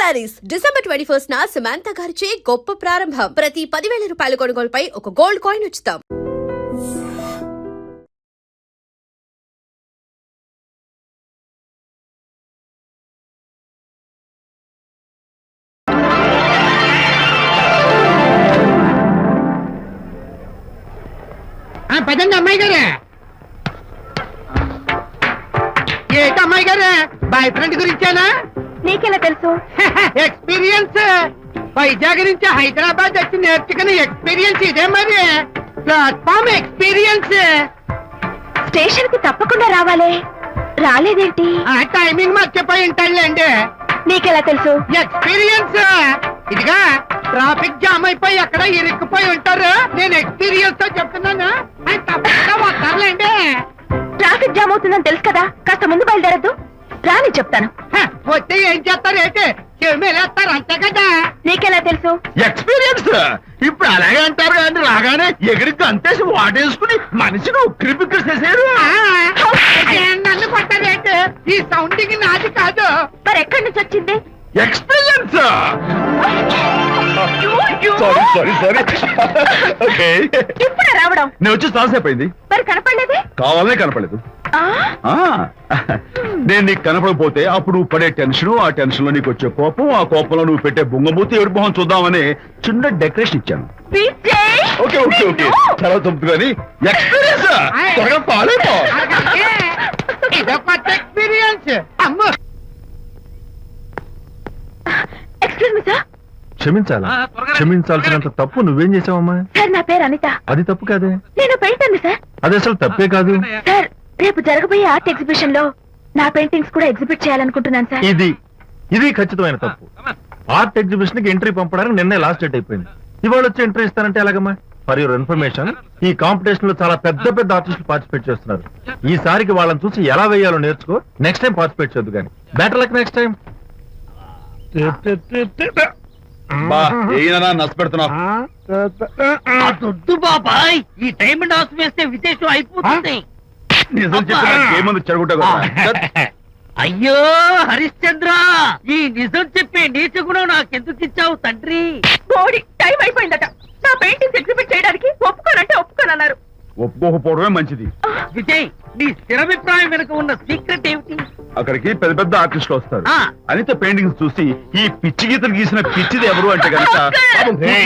Saris December 21 నా సమంత గారిచే గొప్ప ప్రారంభం. ప్రతి 10,000 రూపాయల కొనుగోలుపై ఒక గోల్డ్ కాయిన్ ఉచితం. పదండి అమ్మాయి గారే. ఏంటి అమ్మాయి గారే, బాయ్ ఫ్రెండ్ గురించేనా? నీకెలా తెలుసు? ఎక్స్పీరియన్స్. వైజాగ్ నుంచి హైదరాబాద్ వచ్చి నేర్చుకునే ఎక్స్పీరియన్స్ ఇదే మరి. Platform experience. స్టేషన్ కి తప్పకుండా రావాలే, రాలేదేంటి? ఆ టైమింగ్ మర్చిపోయి ఉంటాడులేండి. నీకెలా తెలుసు? ఎక్స్పీరియన్స్. ఇదిగా ట్రాఫిక్ జామ్ అయిపోయి ఎక్కడ ఇరుక్కుపోయి ఉంటారు. నేను ఎక్స్పీరియన్స్ తో చెప్తున్నాను. ఆయన తప్పకుండా వస్తారులేండి. ట్రాఫిక్ జామ్ అవుతుందని తెలుసు కదా, కాస్త ముందు బయలుదేరద్దు. రాని చెప్తాను. వస్తే ఏం చేస్తారు ఏంటి, చెమేలేస్తారు అంతే కదా. నీకెలా తెలుసు? ఎక్స్పీరియన్స్. ఇప్పుడు అలాగే అంటారు కానీ రాగానే ఎగిరికి అంతేసి వాటేసుకుని మనిషిని ఉక్కిరి బిక్కిరి చేశారు. నన్ను కొట్టారేంటి? ఈ సౌండింగ్ నాది కాదు. మరి ఎక్కడి నుంచి వచ్చింది? ఎక్స్పీరియన్స్. Sorry okay. ఇప్పుడు రావడం నేను వచ్చి చాలాసేపు అయింది. మరి కనపడలేదే? కావాలనే కనపడలేదు. నేను నీకు కనపడకపోతే అప్పుడు నువ్వు పడే టెన్షన్, ఆ టెన్షన్ లో నీకు వచ్చే కోపం, ఆ కోపంలో నువ్వు పెట్టే బొంగమూతి ఏడు మొహం చూద్దామని చిన్న డెకరేషన్ ఇచ్చాను. ఓకే ఓకే ఓకే చాలా తప్పు కానీ ఎక్స్పీరియన్స్. త్వరగా పాలేపో. ఇదో కొత్త ఎక్స్పీరియన్స్. అమ్మో. Excuse me sir. క్షమించాలా? క్షమించాల్సినంత తప్పు నువ్వేం చేసావమ్మా? సార్ నా పేరు అనిత. అది తప్పు కాదే. నేను పెయింటర్ని సార్. అది అసలు తప్పే కాదు సార్. రేపు జరగబోయే ఆర్ట్ ఎగ్జిబిషన్ లో నా పెయింటింగ్స్ కూడా ఎగ్జిబిట్ చేయాలనుకుంటున్నాను సార్. ఇది ఖచ్చితమైన తప్పు. ఆర్ట్ ఎగ్జిబిషన్ కి ఎంట్రీ పంపడానికి నిన్నే లాస్ట్ డేట్ అయిపోయింది. ఇవాళ వచ్చి ఎంట్రీ ఇస్తానంటే ఎలాగమ్మా? ఫర్ యువర్ ఇన్ఫర్మేషన్, ఈ కాంపిటీషన్ లో చాలా పెద్ద పెద్ద ఆర్టిస్టులు పార్టిసిపేట్ చేస్తున్నారు. ఈసారికి వాళ్ళని చూసి ఎలా వేయాలో నేర్చుకో. నెక్స్ట్ టైం పార్టిసిపేట్ చేయొద్దు కానీ. Better luck next time. దొడ్డు బాబాయ్, ఈ డైమండ్ హౌస్ వేస్తే విశేషం అయిపోతుంది. నిజం చెప్పిన చెడగొట్టా. అయ్యో హరిశ్చంద్ర, ఈ నిజం చెప్పే నీచ గుణం నాకెందుకు ఇచ్చావు తండ్రి? బోడి టైం అయిపోయిందట. నా పెయింటింగ్స్ ఎగ్జిబిట్ చేయడానికి ఒప్పుకోనంటే ఒప్పుకోనన్నారు. ఒప్పుకోకపోవడమే మంచిది. విజయ్, నీ స్థిరాభిప్రాయం వెనుక ఉన్న సీక్రెట్ ఏమిటి? అక్కడికి పెద్ద పెద్ద ఆర్టిస్టులు వస్తారు. అనిత పెయింటింగ్స్ చూసి ఈ పిచ్చి గీతలు గీసిన పిచ్చిది ఎవరు అంటే కనుక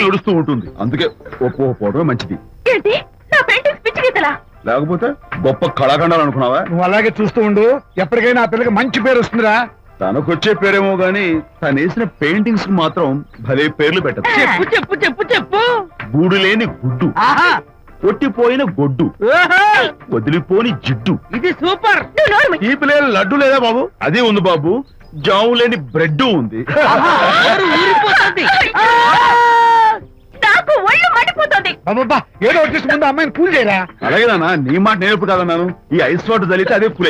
నడుస్తూ ఉంటుంది. అందుకే ఒప్పుకోకపోవడమే మంచిది. ఏంటి, నా పెయింటింగ్స్ పిచ్చి గీతలా? లేకపోతే గొప్ప కళాఖండాలు అనుకున్నావా? నువ్వు అలాగే చూస్తూ ఉండు, ఎప్పటికైనా ఆ పిల్లకి మంచి పేరు వస్తుందిరా. తనకొచ్చే పేరేమో గాని తను వేసిన పెయింటింగ్స్ కు మాత్రం భలే పేర్లు పెట్టదు. చెప్పు చెప్పు చెప్పు చెప్పు. గూడు లేని గుడ్డు, కొట్టిపోయిన గొడ్డు, వదిలిపోని జిడ్డు. ఇది సూపర్. ఈ పిల్లల లడ్డు లేదా బాబు? అదే ఉంది బాబు. జాము లేని బ్రెడ్ ఉంది. నాకు ఒళ్ళు మండిపోతుంది. ఏదో వచ్చేసి ముందు అమ్మాయిని కూల్ చేయరా. అలాగే నాన్న, నీ మాట నేర్పు కాదన్నాను. ఈ ఐస్ వాటర్ చల్లితే అదే కూల్.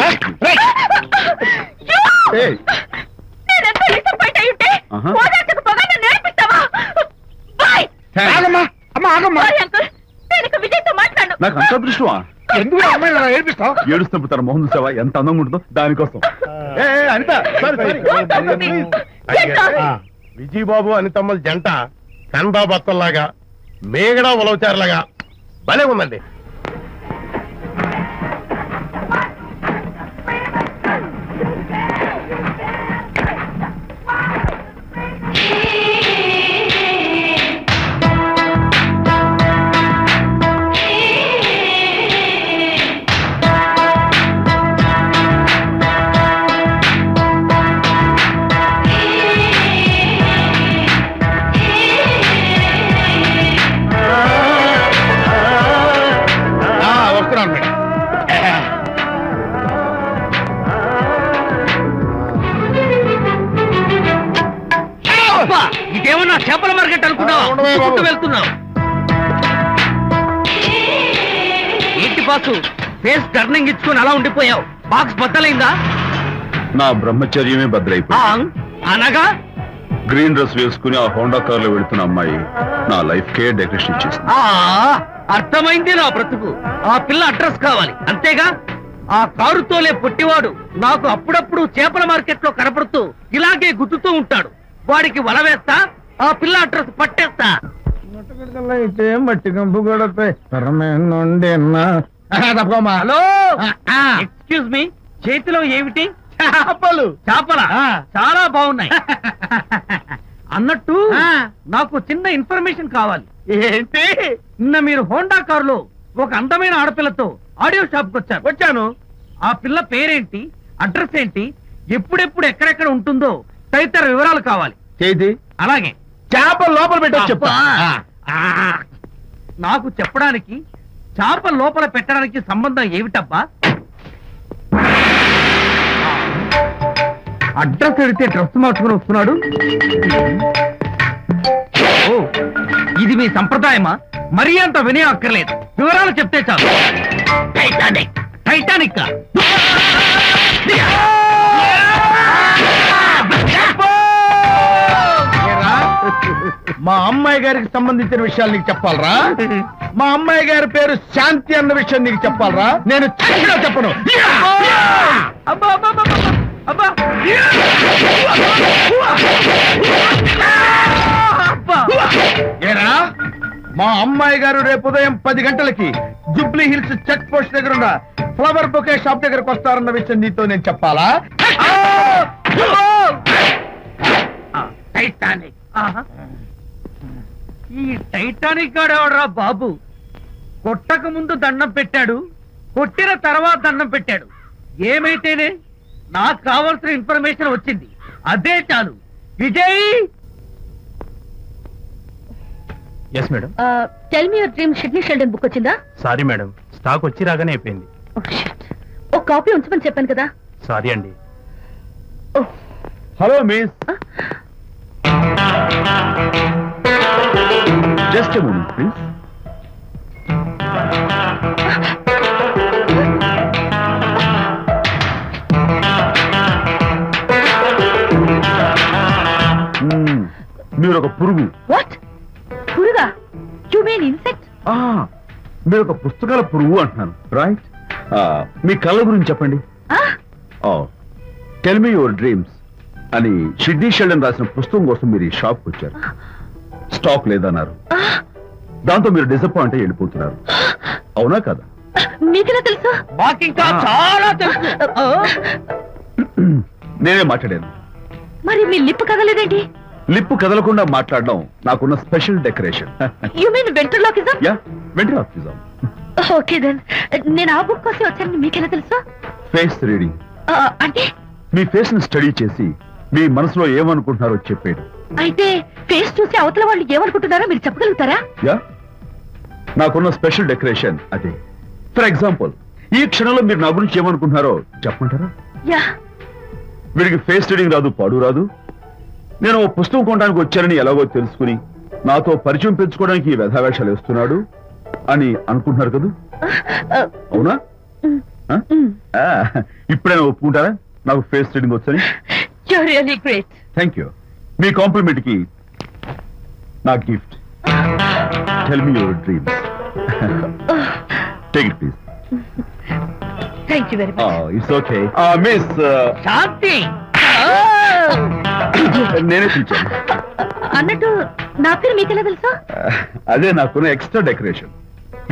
నాకు అంత దృష్టమా? ఎందుకు అమ్మాయి ఏడిపిస్తావు? ఏడుస్తున్నప్పుడు తన మొహం చూసావా ఎంత అందంగా ఉంటుందో, దానికోసం. అనిత, విజయబాబు అనితమ్మల జంట కన్బా బత్తల్లాగా, మేగడ ఉలవచారులాగా భలే ఉందండి. ఇదేమన్నా చేపల మార్కెట్ అనుకున్నావు? వెళ్తున్నావు ఏంటి బాసు? ఫేస్ టర్నింగ్ ఇచ్చుకుని అలా ఉండిపోయావు. బాక్స్ బద్దలైందా? నా బ్రహ్మచర్యమే బద్దలైపోయింది. అనగా గ్రీన్ డ్రెస్ వేసుకుని ఆ హోండా కార్ లో వెళుతున్న అమ్మాయి నా లైఫ్ కే డెకరేషన్ ఇచ్చేసింది. అర్థమైంది నా బ్రతుకు. ఆ పిల్ల అడ్రస్ కావాలి అంతేగా. ఆ కారుతోలే పొట్టివాడు నాకు అప్పుడప్పుడు చేపల మార్కెట్ లో కనపడుతూ ఇలాగే గుద్దుతూ ఉంటాడు. వాడికి వల వేస్తా, ఆ పిల్ల అడ్రస్ పట్టేస్తా. అయితే మట్టి కంపు కొడతాయి హలో, ఎక్స్క్యూజ్ మీ, చేతిలో ఏమిటి? చేపలు. చేపల చాలా బాగున్నాయి. అన్నట్టు నాకు చిన్న ఇన్ఫర్మేషన్ కావాలి. ఏంటి? నిన్న మీరు హోండా కారులో ఒక అందమైన ఆడపిల్లతో ఆడియో షాప్ కు వచ్చాను. ఆ పిల్ల పేరేంటి, అడ్రస్ ఏంటి, ఎప్పుడెప్పుడు ఎక్కడెక్కడ ఉంటుందో తదితర వివరాలు కావాలి. చేతి అలాగే చేపలు లోపల పెట్టచ్చు అబ్బా! ఆ, నాకు చెప్పడానికి చేప లోపల పెట్టడానికి సంబంధం ఏమిటబ్బా? అడ్రస్ అడిగితే డ్రెస్ మార్చుకుని వస్తున్నాడు. ఓ, ఇది మీ సంప్రదాయమా? మరీ అంత వినయం అక్కర్లేదు, వివరాలు చెప్తే చాలు. టైటానిక్. టైటానిక్ మా అమ్మాయి గారికి సంబంధించిన విషయాలు నీకు చెప్పాలరా? మా అమ్మాయి గారి పేరు శాంతి అన్న విషయం నీకు చెప్పాలరా? నేను చచ్చినా చెప్పను. అబ్బా అబ్బా అబ్బా అబ్బా అబ్బా! ఏరా, మా అమ్మాయి గారు రేపు ఉదయం 10 గంటలకి జూబ్లీ హిల్స్ చెక్ పోస్ట్ దగ్గర ఉన్న ఫ్లవర్ బొకే షాప్ దగ్గరకు వస్తారన్న విషయం నీతో నేను చెప్పాలా? టైటానిక్. ఆహా. ఈ టైటానిక్ గాడెవడరా బాబు? కొట్టక ముందు దండం పెట్టాడు, కొట్టిన తర్వాత దండం పెట్టాడు. ఏమైతేనే నాకు కావాల్సిన ఇన్ఫర్మేషన్ వచ్చింది, అదే చాలు. Vijay, yes madam. Tell me your dream Sidney Sheldon book వచ్చిందా? సారీ మేడం, స్టాక్ వచ్చి రాగానే అయిపోయింది. ఒక కాపీ ఉంచమని చెప్పాను కదా. సారీ అండి. Hello miss, just a moment please. మీరు ఒక పురుగు. వాట్? పురుగా? You mean insect? ఆ, మీరు ఒక పుస్తకాల పురుగు అంటున్నాను, రైట్? మీ కళ్ళ గురించి చెప్పండి. టెల్ మీ యువర్ డ్రీమ్స్ అని షిడ్నీ షెల్డన్ రాసిన పుస్తకం కోసం మీరు ఈ షాప్కి వచ్చారు. స్టాక్ లేదన్నారు, దాంతో మీరు డిసప్పాయింట్ అయ్యి వెళ్ళిపోతున్నారు, అవునా కదా? మీకెలా తెలుసు? మాకింకా చాలా తెలుసు. నేనే మాట్లాడాను. మరి మీ లిప్ కదలేదేంటి? లిప్పు కదలకుండా మాట్లాడడం నాకున్న special decoration. You mean ventriloquism? Yeah, ventriloquism. Okay then, నేను ఆ బుక్ కోసం వచ్చానని మీకెలా తెలుసు? Face reading. అంటే మీ ఫేస్ ని స్టడీ చేసి మీ మనసులో ఏమనుకుంటున్నారో చెప్పేది. అయితే ఫేస్ చూసి అవతల వాళ్ళు ఏమనుకుంటున్నారో మీరు చెప్పగలుగుతారా? యా, నాకున్న స్పెషల్ డెకరేషన్ అదే. ఫర్ ఎగ్జాంపుల్, ఈ క్షణంలో మీరు నా గురించి ఏమనుకుంటున్నారో చెప్పమంటారా? యా. వీడికి ఫేస్ రీడింగ్ రాదు, పాడు రాదు. నేను ఓ పుస్తకం కొనడానికి వచ్చానని ఎలాగో తెలుసుకుని నాతో పరిచయం పెంచుకోవడానికి ఈ వ్యధావేషాలు వేస్తున్నాడు అని అనుకుంటున్నారు కదా, అవునా? ఇప్పుడైనా ఒప్పుకుంటారా నాకు ఫేస్ రీడింగ్ వచ్చని? You really great. Thank you. మీ కాంప్లిమెంట్ కి నా gift. Tell me your dreams. Take it please. Thank you very much. It's okay. Miss, Shanti. నేనే పిలిచాను. అన్నట్టు నా పేరు మీకెలా తెలుసా? అదే నాకున్న ఎక్స్ట్రా డెకరేషన్.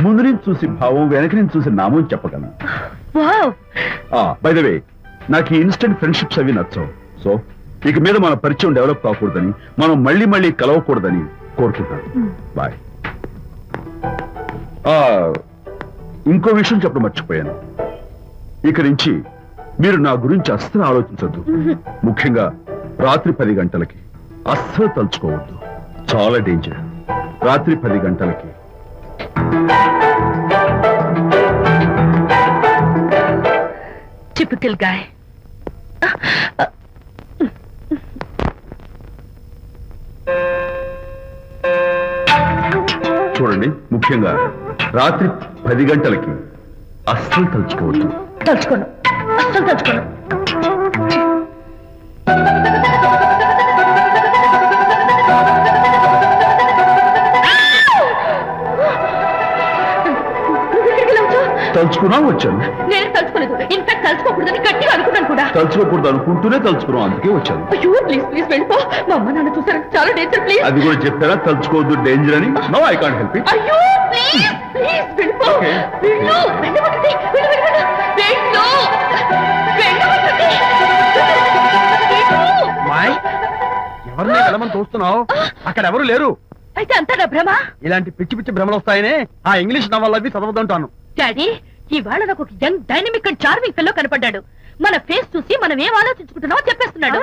ముందు నుంచి చూసి భావం, వెనక నుంచి చూసి నామం చెప్పగలను. వావ్. బై ద వే, నాకు ఈ ఇన్స్టెంట్ ఫ్రెండ్షిప్స్ అవి నచ్చవు. సో ఇక మీద మన పరిచయం డెవలప్ కాకూడదని, మనం మళ్ళీ మళ్ళీ కలవకూడదని కోరుకుంటాను. బాయ్. ఇంకో విషయం చెప్పడం మర్చిపోయాను. ఇక నుంచి మీరు నా గురించి అస్సలు ఆలోచించొద్దు. ముఖ్యంగా రాత్రి 10 గంటలకి అస్సలు తలుచుకోవద్దు, చాలా డేంజర్. రాత్రి 10 గంటలకి. Typical guy. చూడండి, ముఖ్యంగా రాత్రి 10 గంటలకి అస్సలు తలుచుకోవద్దు. తలుచుకోను, అస్సలు తలుచుకోను. తలుచుకున్నా వచ్చాను. నేను తలుచుకోలేదు. ఇన్ఫాక్ట్ తలుచుకోకూడదని గట్టిగా అనుకున్నాను కూడా. తలుచుకోకూడదు అనుకుంటూనే తలుచుకున్నాం, అందుకే వచ్చాను. అయ్యో ప్లీజ్ ప్లీజ్ వెళ్ళిపో. మా అమ్మ నాన్న చూసారు, చాలా డేంజర్. ప్లీజ్. అది కూడా చెప్పారా తలుచుకోవద్దు డేంజర్ అని? No, I can't help it. అయ్యో ప్లీజ్ ప్లీజ్ వెళ్ళిపో. Okay. వెళ్ళు, వెళ్ళమంటుంది. వెళ్ళు, వెళ్ళు, వెళ్ళు. వెళ్ళు. వెళ్ళమంటుంది. వెళ్ళు. మాయ్, ఎవరిని వెళ్ళమని చూస్తున్నావు? అక్కడ ఎవరు లేరు. అయితే అంతా నా భ్రమ. ఇలాంటి పిచ్చి పిచ్చి భ్రమలు వస్తాయనే ఆ ఇంగ్లీష్ నవల్ అవి చదవదంటాను. డాడీ, ఇవాళ నాకు ఒక young dynamic and charming fellow కనపడ్డాడు. మన ఫేస్ చూసి మనం ఏం ఆలోచించుకుంటున్నామో చెప్పేస్తున్నాడు.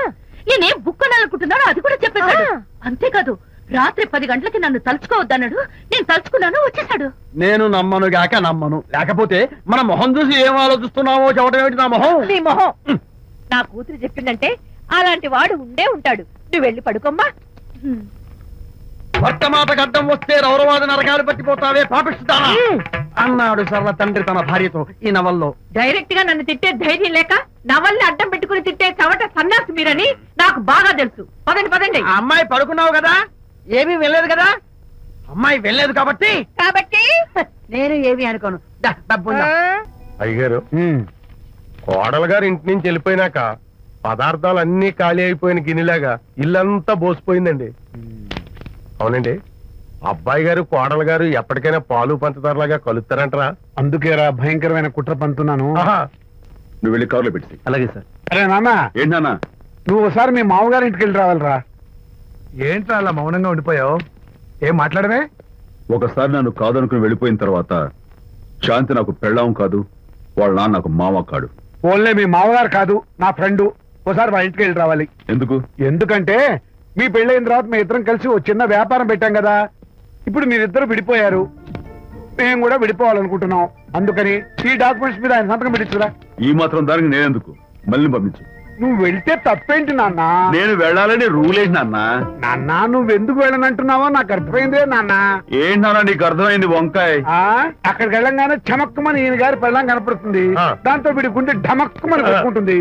నేనేం బుక్ కొనాలనుకుంటున్నానో అది కూడా చెప్పేశాడు. అంతేకాదు, రాత్రి 10 గంటలకి నన్ను తలుచుకోవద్దన్నాడు. నేను తలుచుకున్నాను, వచ్చేసాడు. నేను నమ్మను గాక నమ్మను, లేకపోతే మన మొహం చూసి ఏం ఆలోచిస్తున్నావో చెప్పడం ఏమిటి నా మొహం? నీ మొహం. నా కూతురు చెప్పిందంటే అలాంటి వాడు ఉండే ఉంటాడు. నువ్వు వెళ్ళి పడుకోమ్మా. భర్తమాతకు అడ్డం వస్తే రౌరవాది నరకాలు పట్టిపోతావే పాపిస్తానా అన్నాడు సరళ తండ్రి తన భార్యతో ఈ నవల్లో. డైరెక్ట్ గా నన్ను తిట్టే ధైర్యం లేక నవల్ని అడ్డం పెట్టుకుని తిట్టే చవట సన్నాసి మీరని నాకు బాగా తెలుసు. పదండి పదండి. ఆ అమ్మాయి పడుకున్నావు కదా, ఏమీ వెళ్ళలేదు కదా. అమ్మాయి వెళ్ళలేదు కాబట్టి నేను ఏమీ అనుకోను. దా, డబ్బు ఉందా? అయ్యగారు, కోడలు గారు ఇంటి నుంచి వెళ్ళిపోయినాక పదార్థాలు అన్ని ఖాళీ అయిపోయిన గిన్నెలాగా ఇల్లంతా బోసిపోయిందండి. అవునండి, అబ్బాయి గారు కోడలు గారు ఎప్పటికైనా పాలు పంచదారలాగా కలుస్తారంటరా? అందుకేరా భయంకరమైన కుట్ర పంతున్నాను. నువ్వు వెళ్ళి కారులో పెట్టి. అలాగే సార్. అరే నాన్న, ఏంటి నాన్న? నువ్వు ఒకసారి మీ మామగారి ఇంటికి వెళ్ళి రావాలిరా. ఏంట్రా అలా మౌనంగా ఉండిపోయావు? ఏం మాట్లాడమే? ఒకసారి నన్ను కాదనుకుని వెళ్ళిపోయిన తర్వాత శాంతి నాకు పెళ్ళాం కాదు, వాళ్ళ నాన్న నాకు మామ కాడు. ఓన్లే మీ మామగారు కాదు, నా ఫ్రెండ్. ఒకసారి మా ఇంటికి వెళ్ళి రావాలి. ఎందుకు? ఎందుకంటే మీ పెళ్ళైన తర్వాత మీ ఇద్దరం కలిసి ఓ చిన్న వ్యాపారం పెట్టాం కదా. ఇప్పుడు మీరిద్దరు విడిపోయారు, మేము కూడా విడిపోవాలనుకుంటున్నాం. అందుకని ఈ డాక్యుమెంట్స్ మీద ఆయన సంతకం పెట్టించురా. ఈ మాత్రం దానికి నేనెందుకు? మళ్ళీ పంపించు. నువ్వు వెళ్తే తప్పేంటి నాన్న? నేను వెళ్ళాలని రూల్ ఏంటి నాన్న? నాన్న, నువ్వు ఎందుకు వెళ్ళనంటున్నావో నాకు అర్థమైందే నాన్న. ఏంటి నాన్న నీకు అర్థమైంది వంకాయ? అక్కడికి వెళ్ళంగానే చమక్కుమని ఈయన గారి పెళ్ళం కనపడుతుంది. దాంతో వీడి గుండె ఢమక్కుమని కొట్టుకుంటుంది.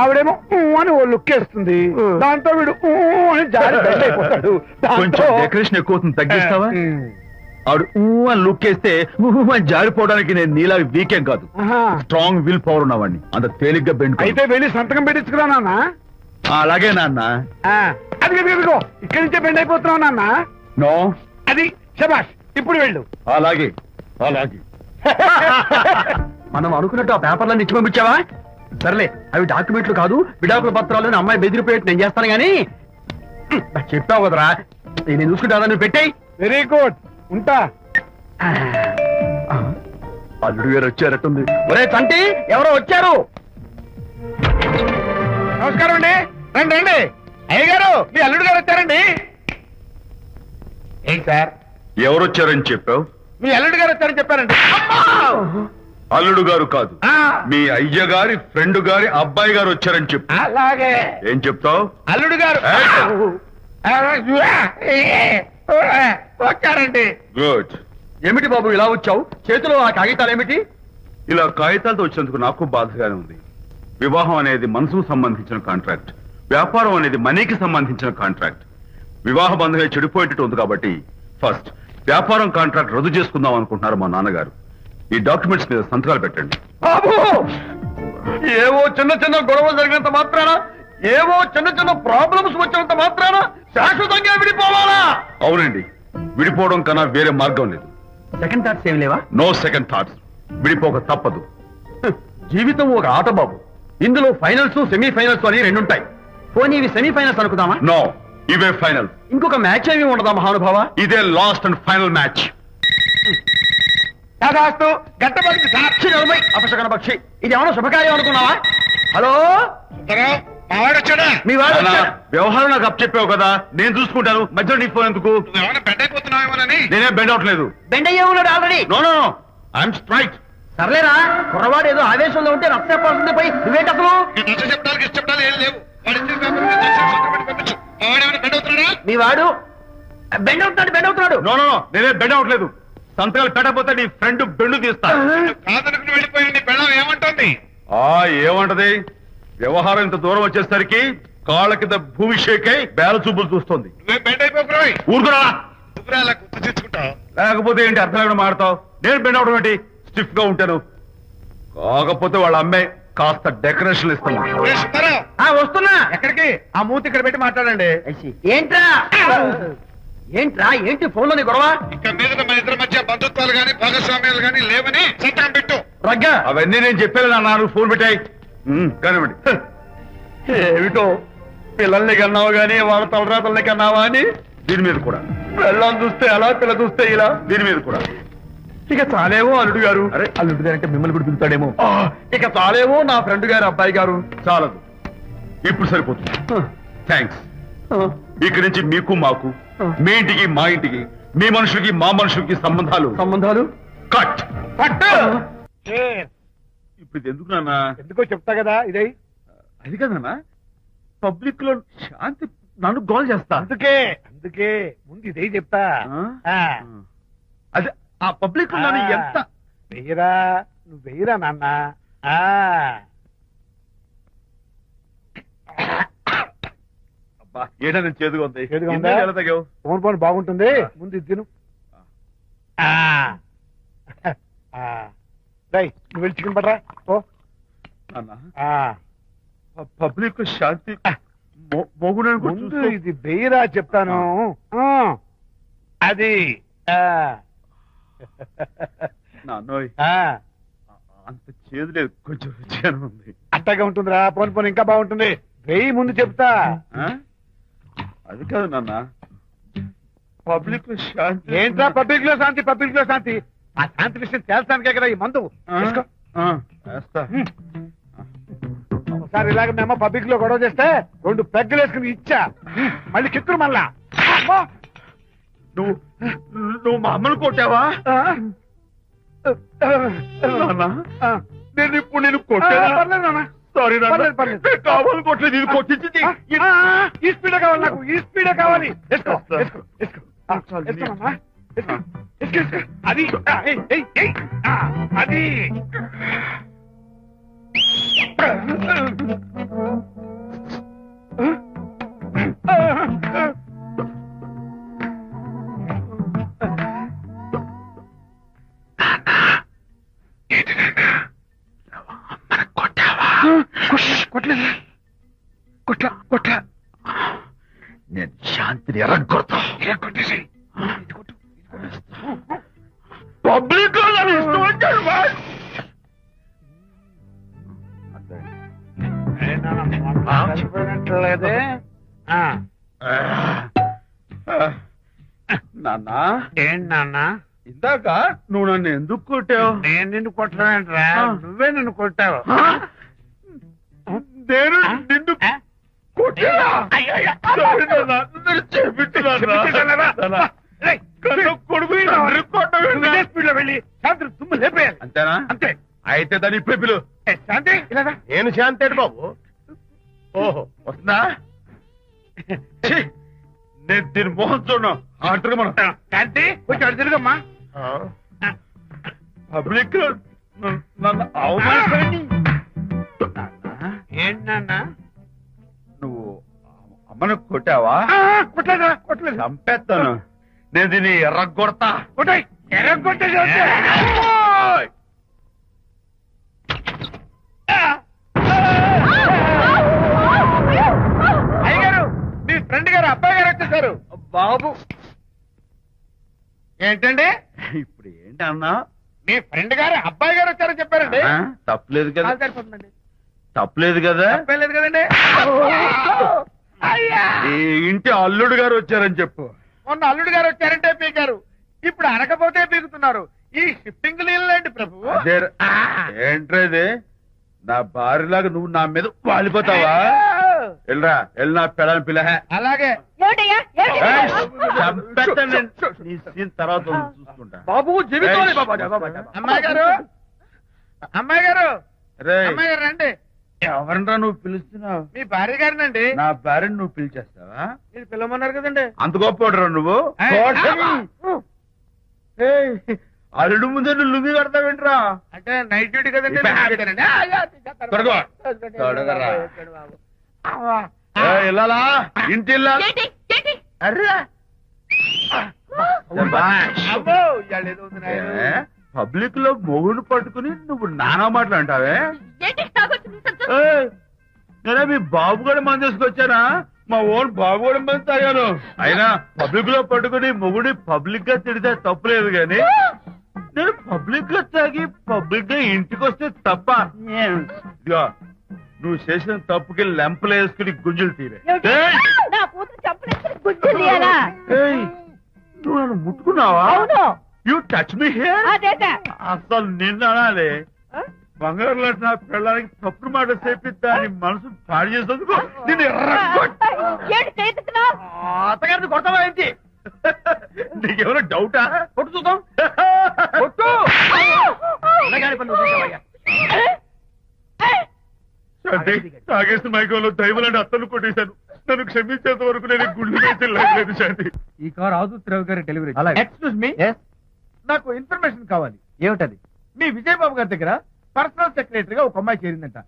ఆవిడేమో ఊ అని ఓ లుక్ వేస్తుంది. దాంతో వీడు ఊ అని జారి బెడ్ అయిపోతాడు. కొంచెం డెకరేషన్ ఎక్కువ అవుతుంది, తగ్గిస్తావా? ఆవిడ ఊ అని లుక్ వేస్తే ఊ అని జారిపోవడానికి నేను నీలా వీకేం కాదు, స్ట్రాంగ్ విల్ పవర్ ఉన్నవాడిని. అంత తేలిగ్గా బెండ్ అయితే వెళ్ళి సంతకం పెట్టించుకురా నాన్న. అలాగే నాన్న. అది ఇదిగో ఇక్కడి నుంచే బెండ్ అయిపోతున్నావు నాన్న. నో, అది శబాష్, ఇప్పుడు వెళ్ళు. అలాగే అలాగే. మనం అనుకున్నట్టు ఆ పేపర్లను ఇచ్చి పంపించావా? సర్లే, అవి డాక్యుమెంట్లు కాదు, విడాకుల పత్రాలు. అమ్మాయి బెదిరిపోయేట్టు నేను చేస్తాను గానీ చెప్పావు కదరా, నేను చూసుకుంటా. నువ్వు పెట్టాయి. వెరీ గుడ్, ఉంటా. అల్లుడు గారు వచ్చారట్టుంది. ఒరే చంటి, ఎవరో వచ్చారు. నమస్కారం అండి. రండి రండి. అయ్య గారు, మీ అల్లుడు గారు వచ్చారండి. ఏంటి సార్, ఎవరు వచ్చారని చెప్పావు? మీ అల్లుడు గారు వచ్చారని చెప్పారండి. అల్లుడు గారు కాదు, మీ అయ్య గారి ఫ్రెండ్ గారి అబ్బాయి గారు వచ్చారని చెప్పు. అలాగే. ఏం చెప్తావు? అల్లుడు గారు వచ్చారండి. గుడ్. ఏమిటి బాబు ఇలా వచ్చావు? చేతిలో ఆ కాగితాలు ఏమిటి? ఇలా కాగితాలతో వచ్చినందుకు నాకు బాధగానే ఉంది. వివాహం అనేది మనసుకు సంబంధించిన కాంట్రాక్ట్, వ్యాపారం అనేది మనీకి సంబంధించిన కాంట్రాక్ట్. వివాహ బంధంగా చెడిపోయేటట్టు ఉంది కాబట్టి ఫస్ట్ వ్యాపారం కాంట్రాక్ట్ రద్దు చేసుకుందాం అనుకుంటున్నారు మా నాన్నగారు. ఈ డాక్యుమెంట్స్ మీద సంతకాలు పెట్టండి. బాబు, ఏవో చిన్న చిన్న గొడవలు జరిగినంత మాత్రాన, ఏవో చిన్న చిన్న ప్రాబ్లమ్స్ వచ్చినంత మాత్రాన శాశ్వతంగా విడిపోవాలా? అవునండి, విడిపోవడం కన్నా వేరే మార్గం లేదు. సెకండ్ థాట్స్ ఏం లేవా? No second thoughts. విడిపోక తప్పదు. జీవితం ఒక ఆట బాబు. ఇందులో ఫైనల్స్, సెమీఫైనల్స్ అని రెండుంటాయి. పోనీ ఇవి సెమీఫైనల్స్ అనుకుందామా? నో, ఇవే ఫైనల్. ఇంకొక మ్యాచ్ ఏమి ఉండదా మహానుభావ? ఇదే లాస్ట్ అండ్ ఫైనల్ మ్యాచ్. దాదాస్తు గట్టబడి సాక్షి నలభై అపశకన పక్షి. ఇది ఏమన్నా శుభకార్యం అనుకున్నావా? హలో, మావాడు వచ్చాడా? మీ వాడు నాన్న, వచ్చాడా? వ్యవహారం నాకు అప్ చెప్పావు కదా, నేను చూసుకుంటాను. మధ్యలో నీ ఫోన్ ఎందుకు? ఏమైనా బెడ్ అయిపోతున్నావేమోనని. నేనే బెండ్ అవట్లేదు. బెండ్ అయ్యే ఉన్నాడు already. No no no, I'm straight. సర్లేరా, కుర్రవాడు ఏదో ఆవేశంలో ఉంటే రక్త చెప్పాల్సింది పోయి నువ్వేంటి అసలు? నచ్చ చెప్తానికి ఇష్టపడాలి ఏం లేవు. వాడి ఇచ్చిన పేపర్ మీద సంతకం పెట్టి పంపించు. మావాడేమైనా బెడ్ అవుతున్నాడా? మీ వాడు బెండ్ అవుతున్నాడు, బెండ్ అవుతున్నాడు. నో నో నో, నేనే బెండ్ అవట్లేదు. సంతకాలు పెట్టకపోతే నీ ఫ్రెండ్ బెండు తీస్తా. కాదనుకుని వెళ్ళిపోయి నీ పెళ్ళం ఏమంటుంది? ఏమంటది? వ్యవహారం ఇంత దూరం వచ్చేసరికి కాళ్ళ కింద భూమి షేక్ అయి బేల చూపులు చూస్తుంది. నువ్వే బెడ్ అయిపోకురాయి. ఊరుకురా. నువ్వురా అలా గుర్తు తెచ్చుకుంటావు. లేకపోతే ఏంటి అర్థం లేకుండా మాడతావు? నేను బెండ్ అవడం ఏంటి? స్టిఫ్ గా ఉంటాను. కాకపోతే వాళ్ళ అమ్మాయి కాస్త డెకరేషన్ ఇస్తాను. వస్తున్నా. ఎక్కడికి? ఆ మూతి ఇక్కడ పెట్టి మాట్లాడండి. ఏంట్రా ఏంట్రా ఏంటి ఫోన్ లోని గొడవ? ఇక మీద మన ఇద్దరి మధ్య బంధుత్వాలు గాని భాగస్వామ్యాలు గాని లేవని సంతకం పెట్టు. రగ్గా అవన్నీ నేను చెప్పాను నాన్న, నువ్వు ఫోన్ పెట్టాయి కానివ్వండి. ఏమిటో పిల్లల్ని కన్నావు గానీ వాళ్ళ తలరాతల్ని కన్నావా అని దీని మీద కూడా, పిల్లల్ని చూస్తే అలా పిల్ల చూస్తే ఇలా దీని మీద కూడా. ఇక చాలేమో అల్లుడు గారు. అరే అల్లుడు గారు అంటే మిమ్మల్ని కూడా పిలుతాడేమో. ఇక చాలేమో నా ఫ్రెండ్ గారు అబ్బాయి గారు. చాలదు, ఇప్పుడు సరిపోతుంది. థ్యాంక్స్. ఇక్కడి నుంచి మీకు మాకు, మీ ఇంటికి మా ఇంటికి, మీ మనుషులకి మా మనుషులకి సంబంధాలు కట్. ఇప్పుడు ఇది ఎందుకు నాన్న? ఎందుకో చెప్తా కదా ఇదే. అది కదన్నా, పబ్లిక్ లో శాంతి నన్ను గోల్ చేస్తా. అందుకే ముందు ఇదే చెప్తా. అదే ఆ పబ్లిక్ లో నన్ను ఎంత వెయ్యరా, నువ్వు వెయ్యరా నాన్న. అబ్బా, ఏడా నేను చేదుగా ఉంది. చేదుగా ఉందా? ఎన్నేళ్ళు ఎలా తగ్గావు? ఫోన్ ఫోన్ బాగుంటుంది, ముందు ఇది తిను. నువ్వు వెళ్ళి చికెన్ పట్టరా. ఓ నాన్న, పబ్లిక్ లో శాంతి ముందు ఇది వెయ్యరా చెప్తాను. అది నాన్నోయ్, అంత చేదు లేదు, కొంచెం రుచిగానే ఉంది. అట్టగా ఉంటుందిరా. పోను పోను ఇంకా బాగుంటుంది. వెయ్యి ముందు చెప్తా. అది కాదు నాన్న, పబ్లిక్ లో శాంతి. ఏంట్రా పబ్లిక్ లో శాంతి? పబ్లిక్ లో శాంతి ఆ శాంతి విషయం తేల్చడానికే కదా ఈ మందు. వేసుకో. వేస్తా. ఒకసారి ఇలాగ మేము పబ్లిక్ లో గొడవ చేస్తే 2 పెగ్గలు వేసుకుని ఇచ్చా. మళ్ళీ కిక్కురు మళ్ళా. నువ్వు మా అమ్మను కొట్టావా? నేను ఇప్పుడు నేను కొట్టాను. సారీ కావాలి కొట్టలేదు, ఇది కొట్టించింది. ఈ స్పీడ్ కావాలి నాకు, ఈ స్పీడ్ కావాలి. వేసుకో, వేసుకో, వేసుకో. వేసుకోమమ్మా. వేసుకో, వేసుకో, వేసుకో. అది అది కొట్టలేదు. కొట్ల నేను శాంతిని ఎరగొడతా. కొట్టేసి పబ్లిక్ లో నన్ను ఇష్టం వచ్చాడు. లేదే. నాన్న, ఏంటి నాన్న? ఇందాక నువ్వు నన్ను ఎందుకు కొట్టావు? నేను నిన్ను కొట్టలేంట్రా, నువ్వే నిన్ను కొట్టావు. నేను నిన్ను కొట్టానా? Sorry నాన్న, నన్ను క్షమించు. కొడుకు స్పీడ్ లో వెళ్ళి శాంతి తుమ్ము లేపేయాలి. అంతేనా? అంతే. అయితే దాని ఇప్పుడే పిలు. శాంతి ఇలా రా. నేను శాంతి అండి బాబు. ఓహో, వస్తుందా? ఛీ, నేను దీని మోహన్ చూడను. ఆటగా మనం శాంతి కొంచెం అటు తిరుగమ్మా. పబ్లిక్ లో నన్ను అవమానించండి. ఏంటి నాన్న? నువ్వు అమ్మను కొట్టావా? కొట్టలేదా? కొట్టలేదు. చంపేస్తాను. నేను దీన్ని ఎర్రగొడతా. కొట్టాయి, ఎర్రగొట్టేసి వస్తే. అయ్యగారు, మీ ఫ్రెండ్ గారు అబ్బాయి గారు వచ్చేసారు. బాబు, ఏంటండి ఇప్పుడు ఏంటి అన్నా? మీ ఫ్రెండ్ గారు అబ్బాయి గారు వచ్చారని చెప్పారండి. తప్పలేదు కదా? సరిపోతుందండి. తప్పలేదు కదా? తప్పలేదు కదండి. అయ్యా, ఈ ఇంటి అల్లుడు గారు వచ్చారని చెప్పు. మొన్న అల్లుడు గారు వచ్చారంటే పీకారు, ఇప్పుడు అనకపోతే పీకుతున్నారు. ఈ షిఫ్టింగ్ లీలండి ప్రభు. అదే ఏంట్రా ఇది? నా భార్యలాగా నువ్వు నా మీద వాలిపోతావా? వెళ్ళరా, వెళ్ళి నా పిల్లని పిల్ల. అలాగే నీ సీన్ తర్వాత చూసుకుంటా. బాబు జీవితం. అమ్మాయి గారు, అమ్మాయి గారు, రేయ్, అమ్మాయి గారు రండి. ఎవరినరా నువ్వు పిలుస్తున్నావు? మీ భార్య గారినండి. నా భార్యను నువ్వు పిలిచేస్తావా? మీరు పిల్లమన్నారు కదండి. అంత గొప్ప నువ్వు? ఏయ్, అల్లుడు ముందే నువ్వు లుంగి కడతావేంట్రా? అంటే నైట్ డ్యూటీ కదండి. తొడగో. తొడగరా. ఇల్లాలా, ఇంటి ఇల్లాలా? అర్రా, అబ్బో, ఇవాళ ఏదో ఉంది నాయనా. పబ్లిక్ లో మొగుడు పట్టుకుని నువ్వు నానా మాటలు అంటావే? ఏంటి తాగొచ్చు? నేనే మీ బాబు కూడా మంది తీసుకొచ్చానా? మా ఓన్ బాబు కూడా మంది తాగాను. అయినా పబ్లిక్ లో పట్టుకుని మొగుడి పబ్లిక్ గా తిడితే తప్పులేదు గాని నేను పబ్లిక్ గా తాగి పబ్లిక్ గా ఇంటికి వస్తే తప్ప. ఇదిగో నువ్వు చేసిన తప్పుకి లెంపలు వేసుకుని గుంజులు తీరే. ఏయ్! నా కూతురు చంపలేసుకుని గుజ్జు తీయాలా? ఏయ్! నువ్వు నన్ను ముట్టుకున్నావా? అవును. You touch me here. అదేట. అసలు నిన్న అనాలి. బంగారు లాంటి నా పిల్లలకి తప్పుడు మాట చేపిద్దా అని మనసు పాడు చేసేందుకు నిన్ను ఏంటి చేతుకున్నావు? అత్తగారిని కొడతావా ఏంటి? నీకేమైనా డౌటా? కొట్టు చూద్దాం. కొట్టు. పిల్లగాడి పనులు చూసావయ్యా. తాగేసిన మైకంలో దైవలాంటి అత్తను కొట్టేశాను. నన్ను క్షమించేంత వరకు నేను గుళ్ళు వేసి లేదు శాంతి. ఈ కార్ ఆదుత్రావు గారి డెలివరీ. ఎక్స్క్యూజ్ మీ, నాకు ఇన్ఫర్మేషన్ కావాలి. ఏమిటది? మీ విజయబాబు గారి దగ్గర పర్సనల్ సెక్రటరీగా ఒక అమ్మాయి చేరిందంట.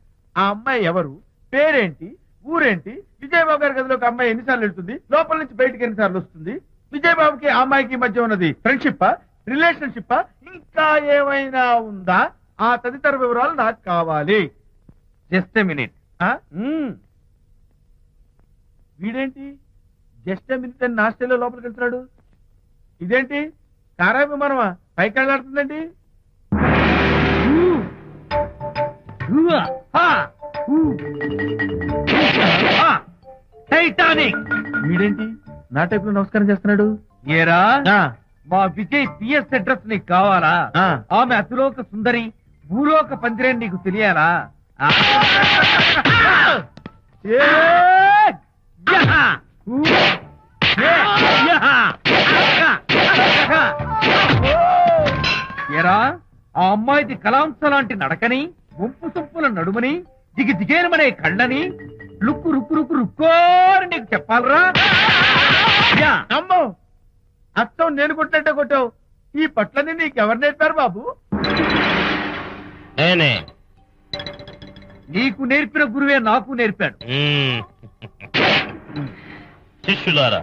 ఆ అమ్మాయి ఎవరు, పేరేంటి, ఊరేంటి, విజయబాబు గారి గదిలోకి అమ్మాయి ఎన్నిసార్లు వెళ్తుంది, లోపల నుంచి బయటికి ఎన్నిసార్లు వస్తుంది, విజయబాబుకి ఆ అమ్మాయికి మధ్య ఉన్నది ఫ్రెండ్షిప్, రిలేషన్షిప్, ఇంకా ఏమైనా ఉందా? ఆ తదితర వివరాలు నాకు కావాలి. Just a minute. వీడేంటి జస్ట్ ఏ మినిట్ అని నా స్టైల్లో లోపలికి వెళ్తున్నాడు? ఇదేంటి కారా విమానమా పైకి వెళ్ళాడుతుందండి? టైటానిక్. వీడేంటి నా టైప్ లో నమస్కారం చేస్తున్నాడు? ఏరా మా విజయ్ పిఎస్ అడ్రస్ నీకు కావాలా? ఆమె అతిలోక సుందరి, భూలోక పందిరే నీకు తెలియాలా? ఏరా ఆ అమ్మాయిది కలాంస లాంటి నడకని, వంపు సొంపుల నడుమని, దిగి దిగేనమనే కళ్ళని, లుక్కు రుక్కు రుక్కు రుక్కోని నీకు చెప్పాలరా? అమ్మో అత్తం నేను కొట్టినట్టే కొట్టావు. ఈ పట్లని నీకెవరు నేర్పారు బాబు? నేనే. నీకు నేర్పిన గురువే నాకు నేర్పాడు. శిష్యులారా,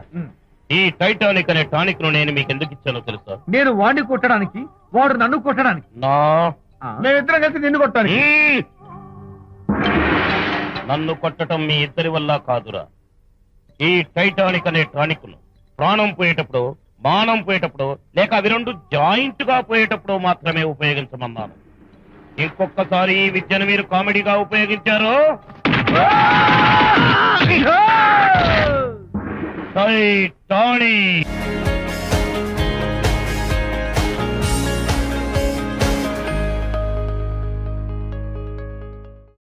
ఈ టైటానిక్ అనే టానిక్ ను నేను మీకు ఎందుకు ఇచ్చానో తెలుసా? నేను వాడిని కొట్టడానికి, వాడు నన్ను కొట్టడానికి. మేమిద్దరం కలిసి నిన్ను కొట్టాను. నన్ను కొట్టడం మీ ఇద్దరి వల్ల కాదురా. ఈ టైటానిక్ అనే టానిక్ ను ప్రాణం పోయేటప్పుడు, మానం పోయేటప్పుడు, లేక అవి రెండు జాయింట్ గా పోయేటప్పుడు మాత్రమే ఉపయోగించమన్నాను. ఇంకొకసారి ఈ విద్యను మీరు కామెడీగా ఉపయోగించారు టైటానిక్